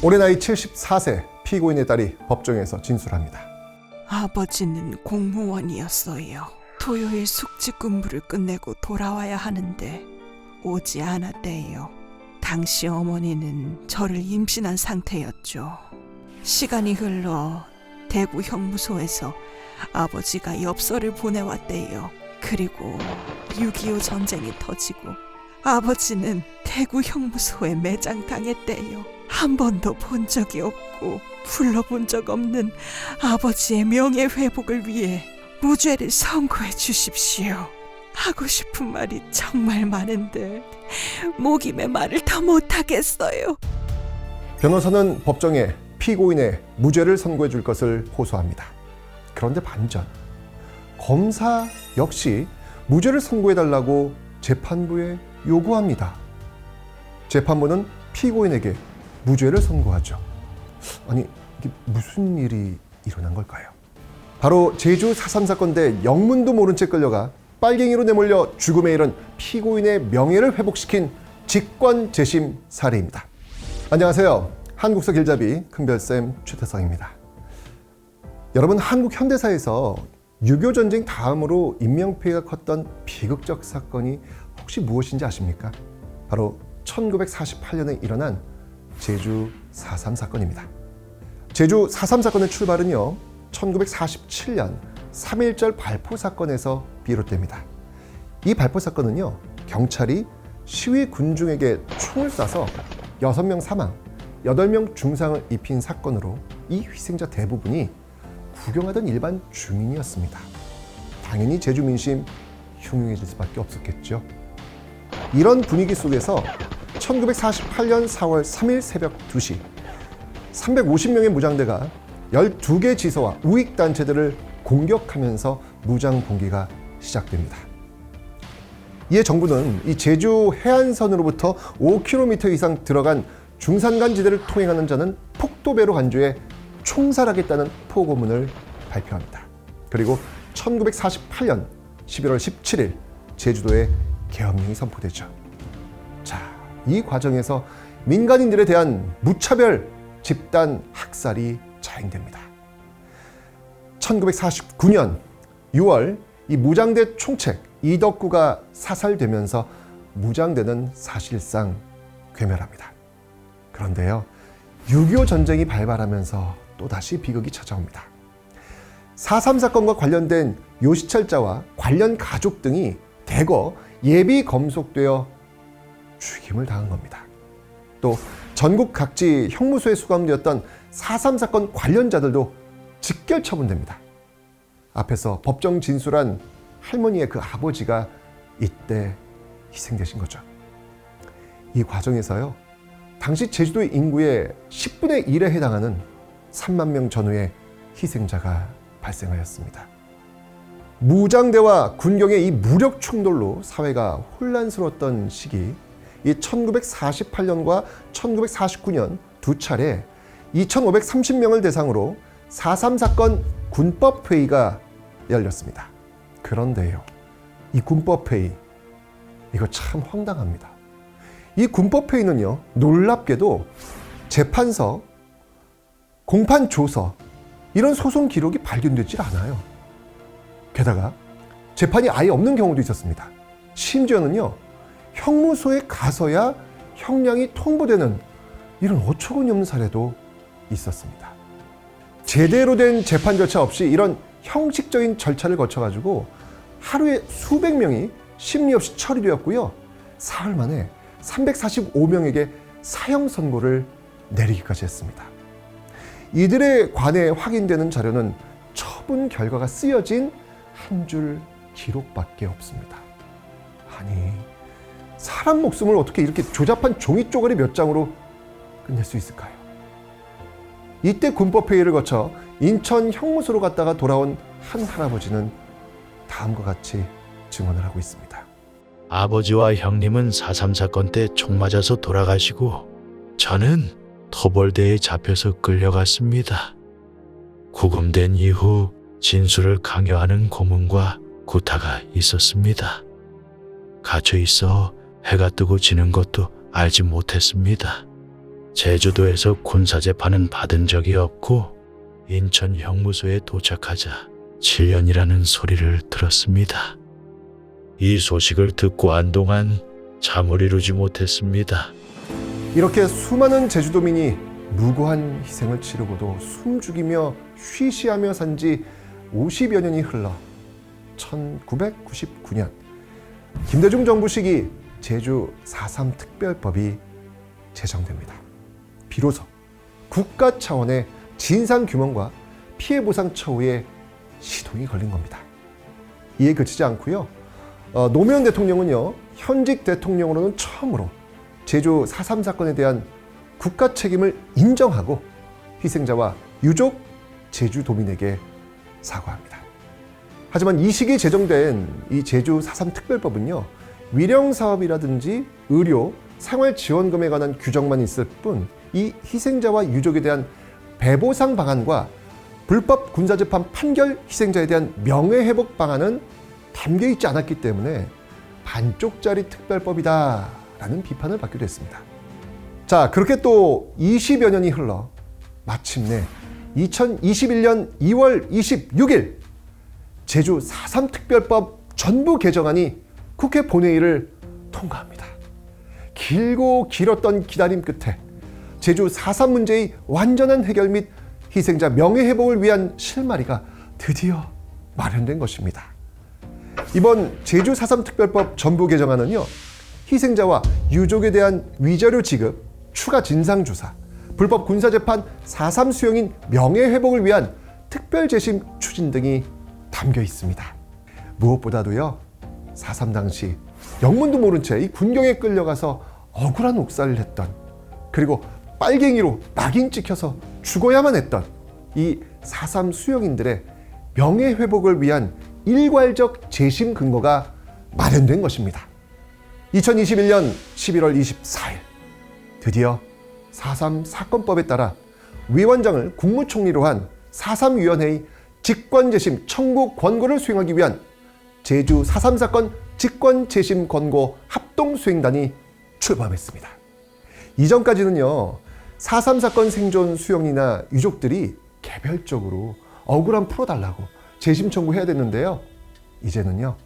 올해 나이 74세 피고인의 딸이 법정에서 진술합니다. 아버지는 공무원이었어요. 토요일 숙직 근무를 끝내고 돌아와야 하는데 오지 않았대요. 당시 어머니는 저를 임신한 상태였죠. 시간이 흘러 대구 형무소에서 아버지가 엽서를 보내왔대요. 그리고 6.25 전쟁이 터지고 아버지는 대구 형무소에 매장당했대요. 한 번도 본 적이 없고 불러본 적 없는 아버지의 명예회복을 위해 무죄를 선고해 주십시오. 하고 싶은 말이 정말 많은데 목임의 말을 다 못하겠어요. 변호사는 법정에 피고인의 무죄를 선고해 줄 것을 호소합니다. 그런데 반전, 검사 역시 무죄를 선고해 달라고 재판부에 요구합니다. 재판부는 피고인에게 무죄를 선고하죠. 아니, 이게 무슨 일이 일어난 걸까요? 바로 제주 4.3 사건 때 영문도 모른 채 끌려가 빨갱이로 내몰려 죽음에 이른 피고인의 명예를 회복시킨 직권재심 사례입니다. 안녕하세요. 한국서 길잡이 큰별쌤 최태성입니다. 여러분, 한국 현대사에서 6.25 전쟁 다음으로 인명피해가 컸던 비극적 사건이 혹시 무엇인지 아십니까? 바로 1948년에 일어난 제주 4.3 사건입니다. 제주 4.3 사건의 출발은요, 1947년 3.1절 발포 사건에서 비롯됩니다. 이 발포 사건은요, 경찰이 시위 군중에게 총을 쏴서 6명 사망, 8명 중상을 입힌 사건으로 이 희생자 대부분이 구경하던 일반 주민이었습니다. 당연히 제주 민심 흉흉해질 수밖에 없었겠죠. 이런 분위기 속에서 1948년 4월 3일 새벽 2시 350명의 무장대가 12개 지서와 우익단체들을 공격하면서 무장 봉기가 시작됩니다. 이에 정부는 이 제주 해안선으로부터 5km 이상 들어간 중산간 지대를 통행하는 자는 폭도배로 간주해 총살하겠다는 포고문을 발표합니다. 그리고 1948년 11월 17일 제주도에 계엄령이 선포되죠. 자, 이 과정에서 민간인들에 대한 무차별 집단 학살이 자행됩니다. 1949년 6월 이 무장대 총책 이덕구가 사살되면서 무장대는 사실상 괴멸합니다. 그런데요, 6.25 전쟁이 발발하면서 또다시 비극이 찾아옵니다. 4.3 사건과 관련된 요시찰자와 관련 가족 등이 대거 예비 검속되어 죽임을 당한 겁니다. 또 전국 각지 형무소에 수감되었던 4.3 사건 관련자들도 직결 처분됩니다. 앞에서 법정 진술한 할머니의 그 아버지가 이때 희생되신 거죠. 이 과정에서요, 당시 제주도 인구의 10분의 1에 해당하는 3만 명 전후의 희생자가 발생하였습니다. 무장대와 군경의 이 무력 충돌로 사회가 혼란스러웠던 시기, 이 1948년과 1949년 두 차례 2,530명을 대상으로 4.3 사건 군법회의가 열렸습니다. 그런데요, 이 군법회의, 이거 참 황당합니다. 이 군법회의는요, 놀랍게도 재판서, 공판조서, 이런 소송 기록이 발견되질 않아요. 게다가 재판이 아예 없는 경우도 있었습니다. 심지어는요, 형무소에 가서야 형량이 통보되는 이런 어처구니 없는 사례도 있었습니다. 제대로 된 재판 절차 없이 이런 형식적인 절차를 거쳐가지고 하루에 수백 명이 심리 없이 처리되었고요. 사흘 만에 345명에게 사형 선고를 내리기까지 했습니다. 이들에 관해 확인되는 자료는 처분 결과가 쓰여진 한 줄 기록밖에 없습니다. 아니, 사람 목숨을 어떻게 이렇게 조잡한 종이 쪼가리 몇 장으로 끝낼 수 있을까요? 이때 군법회의를 거쳐 인천 형무소로 갔다가 돌아온 한 할아버지는 다음과 같이 증언을 하고 있습니다. 아버지와 형님은 4.3 사건 때 총 맞아서 돌아가시고 저는 토벌대에 잡혀서 끌려갔습니다. 구금된 이후 진술을 강요하는 고문과 구타가 있었습니다. 갇혀 있어 해가 뜨고 지는 것도 알지 못했습니다. 제주도에서 군사재판은 받은 적이 없고 인천 형무소에 도착하자 7년이라는 소리를 들었습니다. 이 소식을 듣고 한동안 잠을 이루지 못했습니다. 이렇게 수많은 제주도민이 무고한 희생을 치르고도 숨죽이며 쉬쉬하며 산 지 50여 년이 흘러 1999년 김대중 정부 시기 제주 4.3 특별법이 제정됩니다. 비로소 국가 차원의 진상규명과 피해보상 처우에 시동이 걸린 겁니다. 이에 그치지 않고요. 노무현 대통령은요, 현직 대통령으로는 처음으로 제주 4.3 사건에 대한 국가 책임을 인정하고 희생자와 유족, 제주도민에게 사과합니다. 하지만 이 시기에 제정된 이 제주 4.3 특별법은요, 위령사업이라든지 의료, 생활지원금에 관한 규정만 있을 뿐 이 희생자와 유족에 대한 배보상 방안과 불법 군사재판 판결 희생자에 대한 명예회복 방안은 담겨 있지 않았기 때문에 반쪽짜리 특별법이다라는 비판을 받기도 했습니다. 자, 그렇게 또 20여 년이 흘러 마침내 2021년 2월 26일 제주 4.3 특별법 전부 개정안이 국회 본회의를 통과합니다. 길고 길었던 기다림 끝에 제주 4.3 문제의 완전한 해결 및 희생자 명예회복을 위한 실마리가 드디어 마련된 것입니다. 이번 제주 4.3 특별법 전부 개정안은요, 희생자와 유족에 대한 위자료 지급, 추가 진상조사, 불법 군사재판 4.3 수용인 명예회복을 위한 특별재심 추진 등이 담겨 있습니다. 무엇보다도요, 4.3 당시 영문도 모른 채 이 군경에 끌려가서 억울한 옥살이를 했던, 그리고 빨갱이로 낙인 찍혀서 죽어야만 했던 이 4.3 수용인들의 명예회복을 위한 일괄적 재심 근거가 마련된 것입니다. 2021년 11월 24일 드디어 4.3 사건법에 따라 위원장을 국무총리로 한 4.3위원회의 직권재심 청구 권고를 수행하기 위한 제주 4.3 사건 직권재심 권고 합동수행단이 출범했습니다. 이전까지는요, 4.3 사건 생존 수용이나 유족들이 개별적으로 억울함 풀어달라고 재심 청구해야 됐는데요, 이제는요,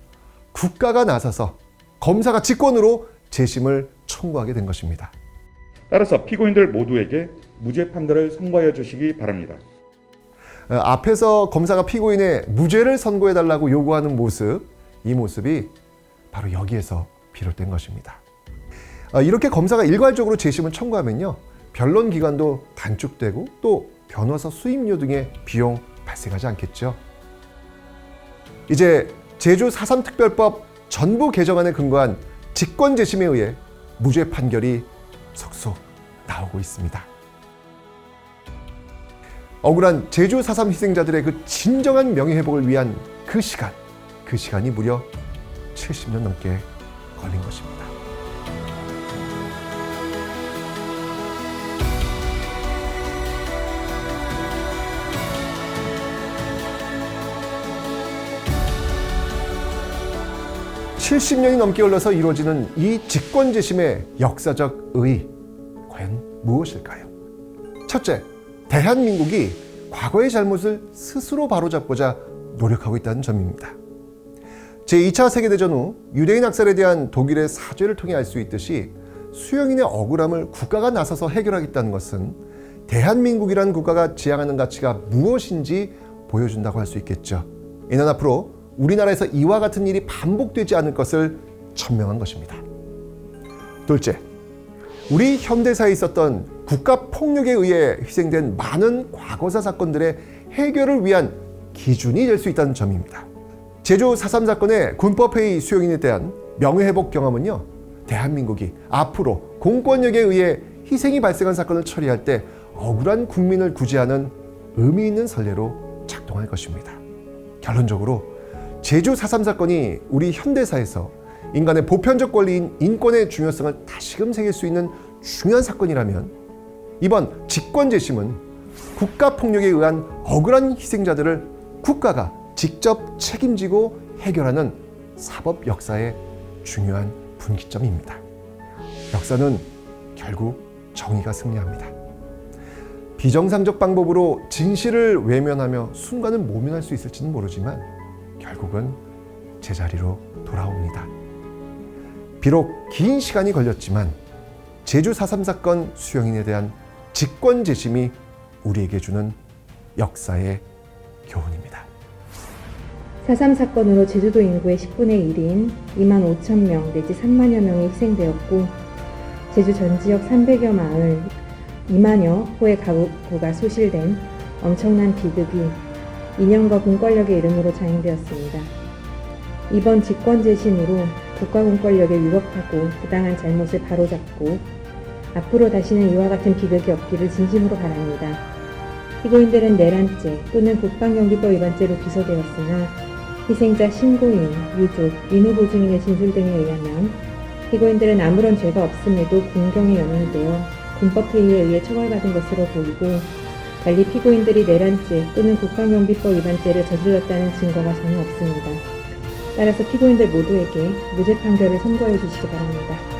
국가가 나서서 검사가 직권으로 재심을 청구하게 된 것입니다. 따라서 피고인들 모두에게 무죄 판결을 선고하여 주시기 바랍니다. 앞에서 검사가 피고인의 무죄를 선고해달라고 요구하는 모습, 이 모습이 바로 여기에서 비롯된 것입니다. 이렇게 검사가 일괄적으로 재심을 청구하면요, 변론 기간도 단축되고 또 변호사 수임료 등의 비용 발생하지 않겠죠. 이제 제주 4.3 특별법 전부 개정안에 근거한 직권재심에 의해 무죄 판결이 속속 나오고 있습니다. 억울한 제주 4.3 희생자들의 그 진정한 명예회복을 위한 그 시간이 무려 70년 넘게 걸린 것입니다. (70년이) 넘게 흘러서 이루어지는 이 직권재심의 역사적 의의, 과연 무엇일까요? 첫째, 대한민국이 과거의 잘못을 스스로 바로잡고자 노력하고 있다는 점입니다. 제2차 세계대전 후 유대인 학살에 대한 독일의 사죄를 통해 알 수 있듯이 수용인의 억울함을 국가가 나서서 해결하겠다는 것은 대한민국이라는 국가가 지향하는 가치가 무엇인지 보여준다고 할 수 있겠죠. 이는 앞으로 우리나라에서 이와 같은 일이 반복되지 않을 것을 천명한 것입니다. 둘째, 우리 현대사에 있었던 국가폭력에 의해 희생된 많은 과거사 사건들의 해결을 위한 기준이 될 수 있다는 점입니다. 제주 4.3 사건의 군법회의 수용인에 대한 명예회복 경험은요, 대한민국이 앞으로 공권력에 의해 희생이 발생한 사건을 처리할 때 억울한 국민을 구제하는 의미 있는 선례로 작동할 것입니다. 결론적으로 제주 4.3 사건이 우리 현대사에서 인간의 보편적 권리인 인권의 중요성을 다시금 새길 수 있는 중요한 사건이라면, 이번 직권재심은 국가폭력에 의한 억울한 희생자들을 국가가 직접 책임지고 해결하는 사법 역사의 중요한 분기점입니다. 역사는 결국 정의가 승리합니다. 비정상적 방법으로 진실을 외면하며 순간은 모면할 수 있을지는 모르지만 결국은 제자리로 돌아옵니다. 비록 긴 시간이 걸렸지만 제주 4.3 사건 수용인에 대한 직권재심이 우리에게 주는 역사의 교훈입니다. 4.3 사건으로 제주도 인구의 10분의 1인 2만 5천 명 내지 3만여 명이 희생되었고 제주 전 지역 300여 마을 2만여 호의 가구가 소실된 엄청난 비극이 인연과 공권력의 이름으로 자행되었습니다. 이번 직권재심으로 국가 공권력에 위법하고 부당한 잘못을 바로잡고 앞으로 다시는 이와 같은 비극이 없기를 진심으로 바랍니다. 피고인들은 내란죄 또는 국방경비법 위반죄로 기소되었으나 희생자 신고인, 유족, 민후보증인의 진술 등에 의하면 피고인들은 아무런 죄가 없음에도 공경에 연루되어 군법회의에 의해 처벌받은 것으로 보이고 달리 피고인들이 내란죄 또는 국방경비법 위반죄를 저질렀다는 증거가 전혀 없습니다. 따라서 피고인들 모두에게 무죄 판결을 선고해 주시기 바랍니다.